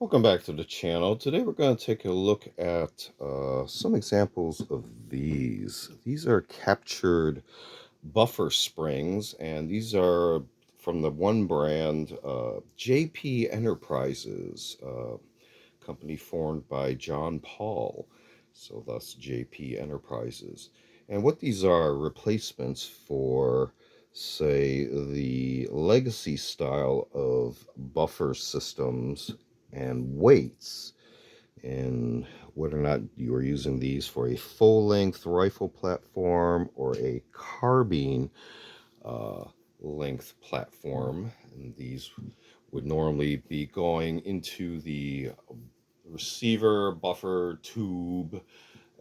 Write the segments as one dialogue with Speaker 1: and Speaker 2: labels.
Speaker 1: Welcome back to the channel. Today we're going to take a look at some examples of these. These are captured buffer springs, and these are from the one brand, JP Enterprises, company formed by John Paul, so thus JP Enterprises. And what these are replacements for, say, the legacy style of buffer systems and weights, and whether or not you are using these for a full-length rifle platform or a carbine uh, length platform. And these would normally be going into the receiver buffer tube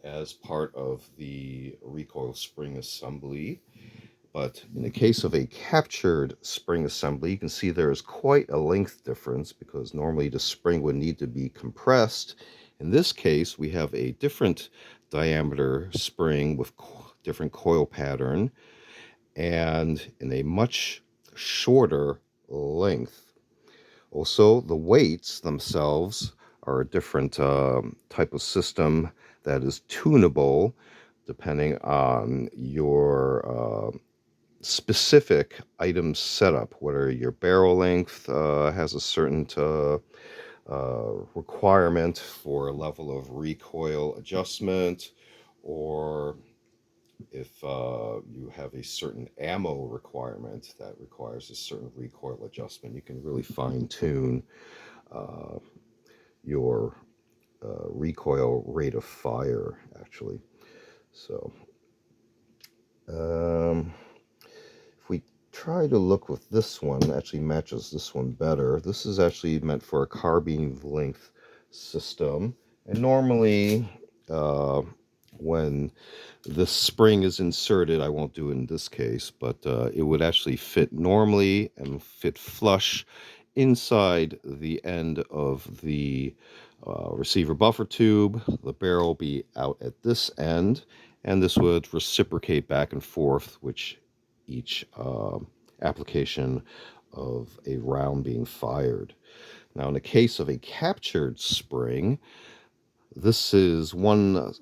Speaker 1: as part of the recoil spring assembly. But in the case of a captured spring assembly, you can see there is quite a length difference because normally the spring would need to be compressed. In this case, we have a different diameter spring with different coil pattern and in a much shorter length. Also, the weights themselves are a different type of system that is tunable depending on your specific item setup, whether your barrel length has a certain requirement for a level of recoil adjustment, or if you have a certain ammo requirement that requires a certain recoil adjustment, you can really fine tune uh, your recoil rate of fire, actually. So, um, if we try to look with this one, actually matches this one better. This is actually meant for a carbine length system. And normally, when the spring is inserted, I won't do it in this case, but it would actually fit normally and fit flush inside the end of the receiver buffer tube. The barrel will be out at this end, and this would reciprocate back and forth, which each application of a round being fired. Now, in the case of a captured spring, this is one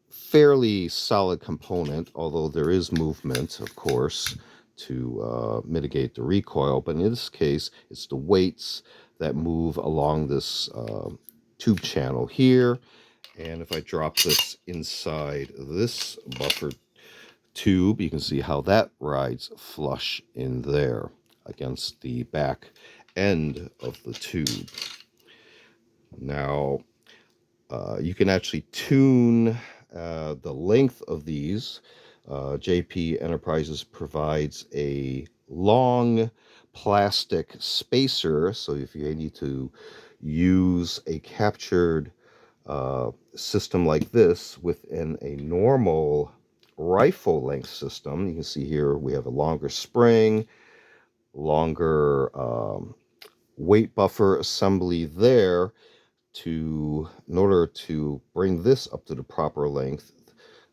Speaker 1: fairly solid component, although there is movement, of course, to mitigate the recoil. But in this case, it's the weights that move along this tube channel here. And if I drop this inside this buffer tube, you can see how that rides flush in there against the back end of the tube. Now, you can actually tune the length of these. JP Enterprises provides a long plastic spacer, so if you need to use a captured system like this within a normal rifle length system, you can see here we have a longer spring, longer weight buffer assembly there. In order to bring this up to the proper length,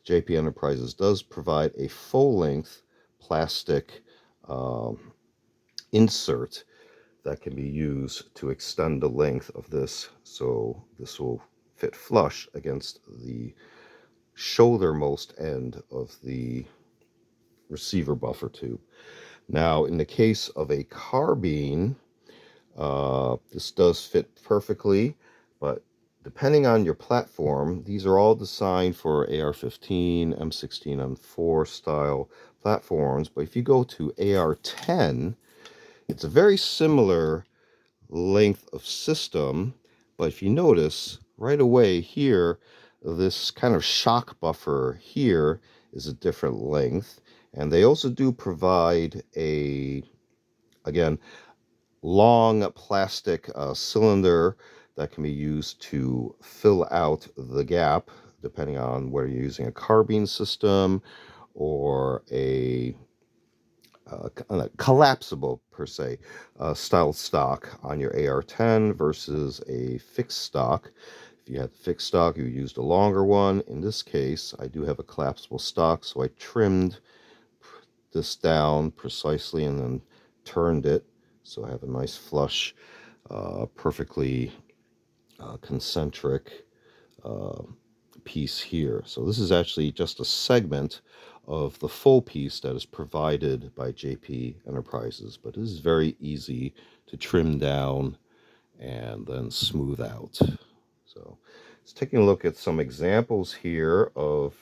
Speaker 1: JP Enterprises does provide a full-length plastic um, insert that can be used to extend the length of this, so this will fit flush against the shouldermost end of the receiver buffer tube. Now, in the case of a carbine, this does fit perfectly, but depending on your platform, these are all designed for AR15, M16, M4 style platforms. But if you go to AR10, it's a very similar length of system. But if you notice right away here, this kind of shock buffer here is a different length. And they also do provide again, long plastic cylinder that can be used to fill out the gap, depending on whether you're using a carbine system or a collapsible, per se, style stock on your AR10 versus a fixed stock. If you had fixed stock, you used a longer one. In this case, I do have a collapsible stock, so I trimmed this down precisely and then turned it, so I have a nice flush, perfectly concentric uh, piece here. So this is actually just a segment of the full piece that is provided by JP Enterprises, but it is very easy to trim down and then smooth out. So let's take a look at some examples here of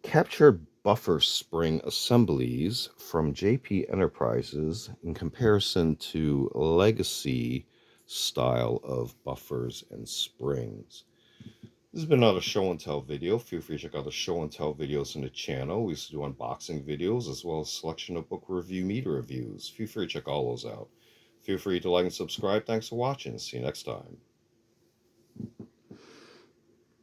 Speaker 1: captured buffer spring assemblies from JP Enterprises in comparison to legacy style of buffers and springs. This has been another show and tell video. Feel free to check out the show and tell videos on the channel. We used to do unboxing videos as well as selection of book review media reviews. Feel free to check all those out. Feel free to like and subscribe. Thanks for watching. See you next time.